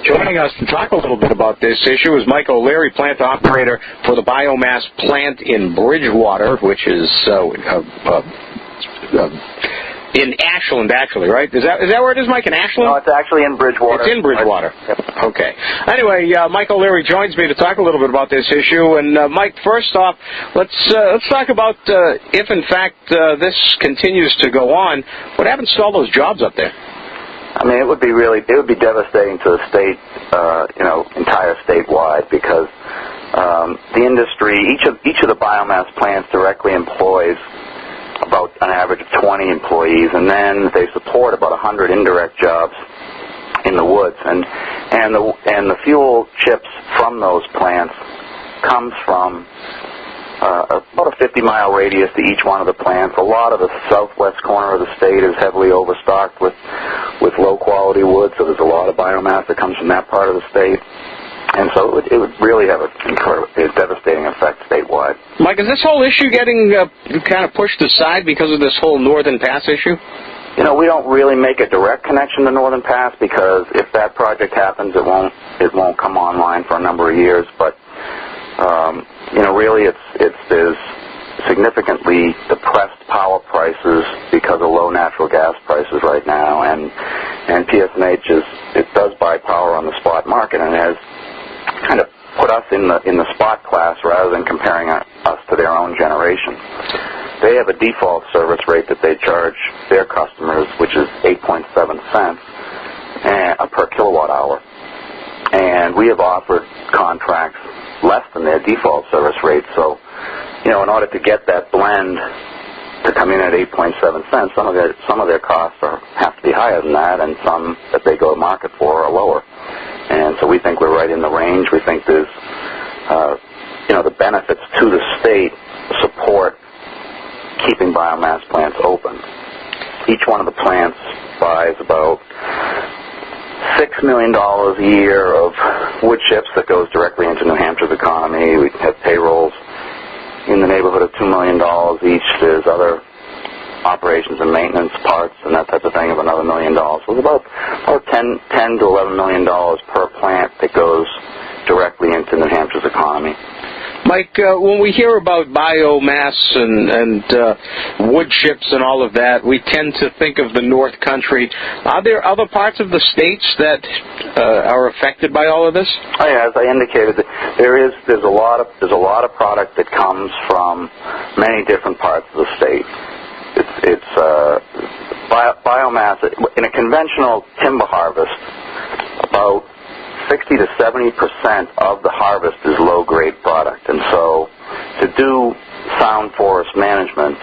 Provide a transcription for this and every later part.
Joining us to talk a little bit about this issue is Mike O'Leary, plant operator for the biomass plant in Bridgewater, which is in Ashland, actually, right? Is that where it is, Mike, in Ashland? No, it's actually in Bridgewater. It's in Bridgewater. Yep. Okay. Anyway, Mike O'Leary joins me to talk a little bit about this issue. And, Mike, first off, let's talk about if, in fact, this continues to go on, what happens to all those jobs up there? I mean, it would be devastating to the state, entire statewide, because the industry, each of the biomass plants directly employs about an average of 20 employees, and then they support about 100 indirect jobs in the woods, and the fuel chips from those plants comes from about a 50-mile radius to each one of the plants. A lot of the southwest corner of the state is heavily overstocked with low-quality wood, so there's a lot of biomass that comes from that part of the state. And so it would really have a devastating effect statewide. Mike, is this whole issue getting kind of pushed aside because of this whole Northern Pass issue? You know, we don't really make a direct connection to Northern Pass, because if that project happens, it won't come online for a number of years. But really, there's significantly depressed power prices because of low natural gas prices right now, and PSNH does buy power on the spot market, and it has kind of put us in the spot class rather than comparing us to their own generation. They have a default service rate that they charge their customers, which is 8.7 cents per kilowatt hour. And we have offered contracts less than their default service rate. So, in order to get that blend to come in at 8.7 cents, some of their costs have to be higher than that, and some that they go to market for are lower. And so we think we're right in the range. We think there's, the benefits to the state support keeping biomass plants open. Each one of the plants buys about $6 million a year of wood chips that goes directly into New Hampshire's economy. We have payrolls in the neighborhood of $2 million each. There's other operations and maintenance, parts, and that type of thing of another $1 million. So it's about $10 to $11 million per plant that goes directly into New Hampshire's economy. Mike, when we hear about biomass and wood chips and all of that, we tend to think of the North Country. Are there other parts of the states that are affected by all of this? Oh, yeah, as I indicated, there's a lot of product that comes from many different parts of the state. It's biomass in a conventional timber harvest. About 60 to 70% of the harvest is low-grade product, and so to do sound forest management,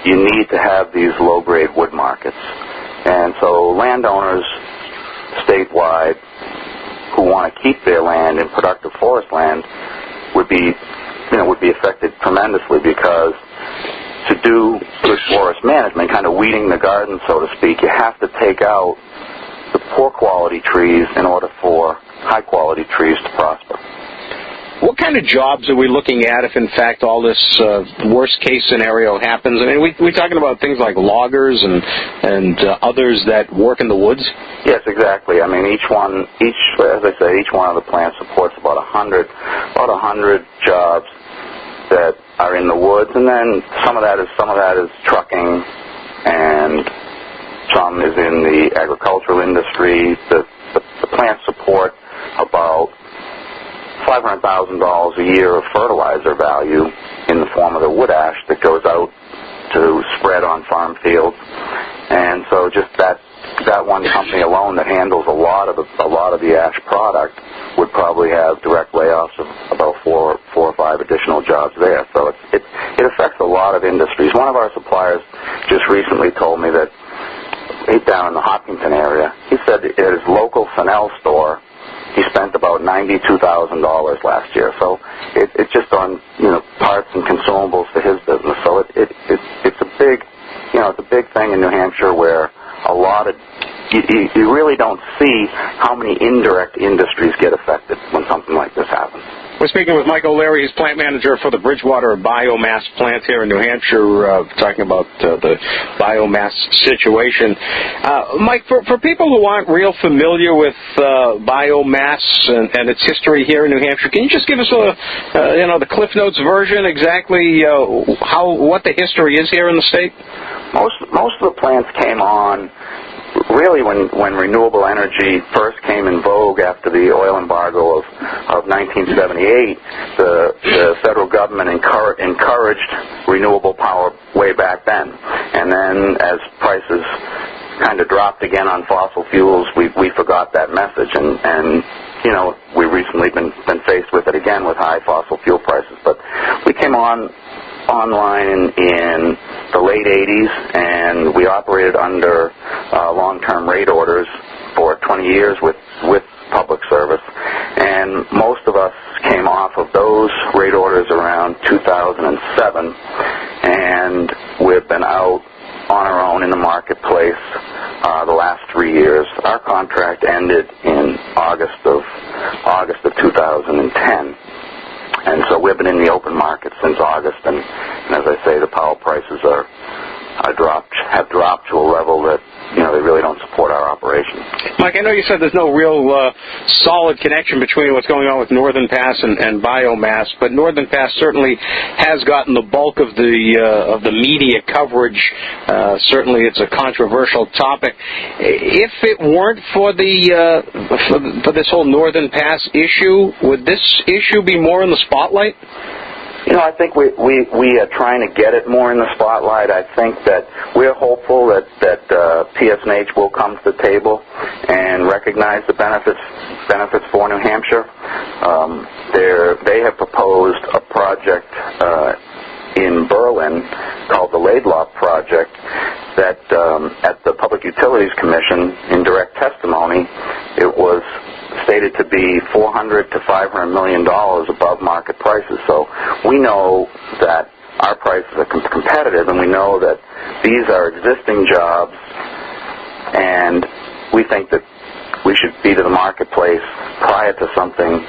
you need to have these low-grade wood markets. And so landowners statewide who want to keep their land in productive forest land would be affected tremendously, because to do good forest management, kind of weeding the garden, so to speak, you have to take out the poor quality trees in order for high quality trees to prosper. What kind of jobs are we looking at if, in fact, all this worst case scenario happens? I mean, we're talking about things like loggers and others that work in the woods? Yes, exactly. I mean, each one of the plants supports about 100 jobs that are in the woods, and then some of that is trucking, and some is in the agricultural industry. The plants support about $500,000 a year of fertilizer value in the form of the wood ash that goes out to spread on farm fields. And so just that one company alone that handles a lot of the ash product would probably have direct layoffs of about four or five additional jobs there. So it affects a lot of industries. One of our suppliers just recently told me that he's down in the Hopkinton area. He said at his local Fennell store, he spent about $92,000 last year. So it's just on parts and consumables for his business. So it's a big thing in New Hampshire where a lot of you really don't see how many indirect industries get affected when something like this happens. We're speaking with Mike O'Leary. He's plant manager for the Bridgewater Biomass plant here in New Hampshire, talking about the biomass situation. Mike, for people who aren't real familiar with biomass and its history here in New Hampshire, can you just give us the Cliff Notes version, exactly what the history is here in the state? Most of the plants came on really when renewable energy first came in vogue after the oil embargo of 1978. The federal government encouraged renewable power way back then. And then as prices kind of dropped again on fossil fuels, we forgot that message. And we've recently been faced with it again with high fossil fuel prices. But we came online in the late 80s, and we operated under long-term rate orders for 20 years with public service. And most of us came off of those rate orders around 2007, and we've been out on our own in the marketplace the last 3 years. Our contract ended in August of 2010. And so we've been in the open market since August, and as I say, the power prices have dropped to a level that they really don't support our operation. Mike, I know you said there's no real solid connection between what's going on with Northern Pass and biomass, but Northern Pass certainly has gotten the bulk of the media coverage. Certainly, it's a controversial topic. If it weren't for for this whole Northern Pass issue, would this issue be more in the spotlight? I think we are trying to get it more in the spotlight. I think that we're hopeful that PSNH will come to the table and recognize the benefits for New Hampshire. They have proposed a project in Berlin called the Laidlaw Project that at the Public Utilities Commission, in direct testimony, it was stated to be $400 to $500 million above market prices. So we know that our prices are competitive, and we know that these are existing jobs, and we think that we should be to the marketplace prior to something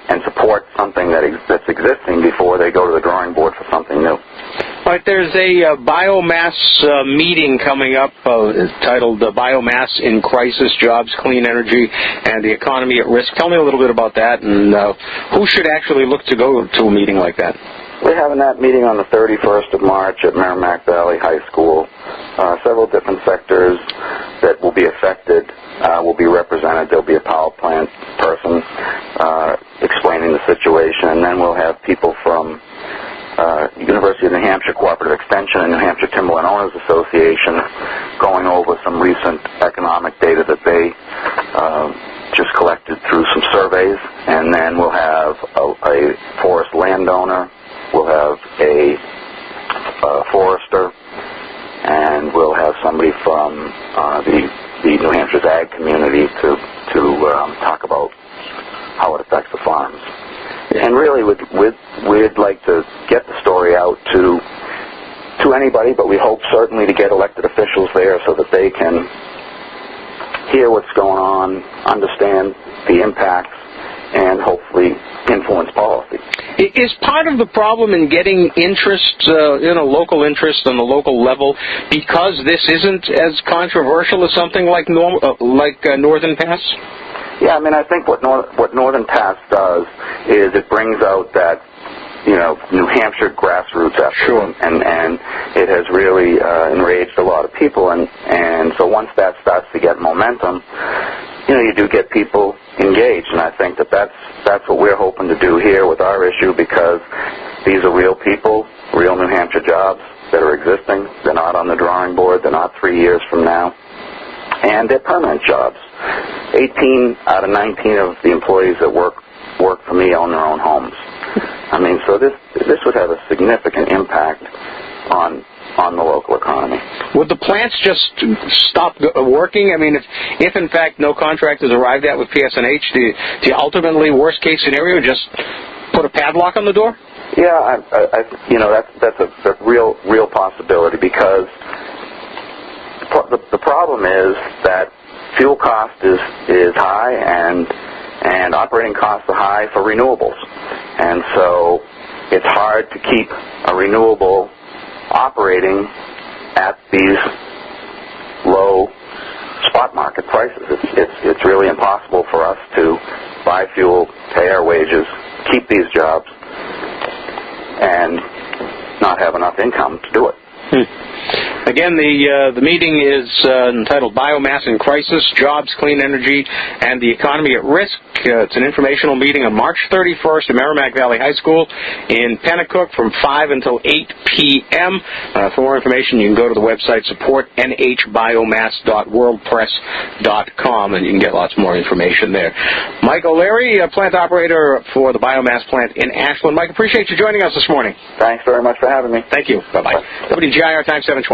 and support something that's existing before they go to the drawing board for something new. All right, there's a biomass meeting coming up titled Biomass in Crisis, Jobs, Clean Energy, and the Economy at Risk. Tell me a little bit about that, and who should actually look to go to a meeting like that? We're having that meeting on the 31st of March at Merrimack Valley High School. Several different sectors that will be affected will be represented. There'll be a power plant person explaining the situation, and then we'll have people from University of New Hampshire Cooperative Extension and New Hampshire Timberland Owners Association going over some recent economic data that they just collected through some surveys. And then we'll have a forest landowner, we'll have a forester, and we'll have somebody from the New Hampshire's ag community to talk about how it affects the farms. And really, we'd like to get the story out to anybody, but we hope certainly to get elected officials there so that they can hear what's going on, understand the impacts, and hopefully influence policy. Is part of the problem in getting interest, local interest on the local level, because this isn't as controversial as something like Northern Pass? Yeah, I think what Northern Pass does is it brings out that, New Hampshire grassroots effort. Sure. And it has really enraged a lot of people. And so once that starts to get momentum, you do get people engaged. And I think that's what we're hoping to do here with our issue, because these are real people, real New Hampshire jobs that are existing. They're not on the drawing board. They're not 3 years from now. And they're permanent jobs. 18 out of 19 of the employees that work for me own their own homes. So this would have a significant impact on the local economy. Would the plants just stop working? If in fact no contract is arrived at with PSNH, do you ultimately, worst case scenario, just put a padlock on the door? Yeah, that's a real possibility, because the problem is that fuel cost is high, and operating costs are high for renewables. And so it's hard to keep a renewable operating at these low spot market prices. It's really impossible for us to buy fuel, pay our wages, keep these jobs, and not have enough income to do it. Again, the meeting is entitled Biomass in Crisis, Jobs, Clean Energy, and the Economy at Risk. It's an informational meeting on March 31st at Merrimack Valley High School in Pennacook from 5 until 8 p.m. For more information, you can go to the website supportnhbiomass.worldpress.com, and you can get lots more information there. Mike O'Leary, plant operator for the biomass plant in Ashland. Mike, appreciate you joining us this morning. Thanks very much for having me. Thank you. Bye-bye. WGIR Time 720.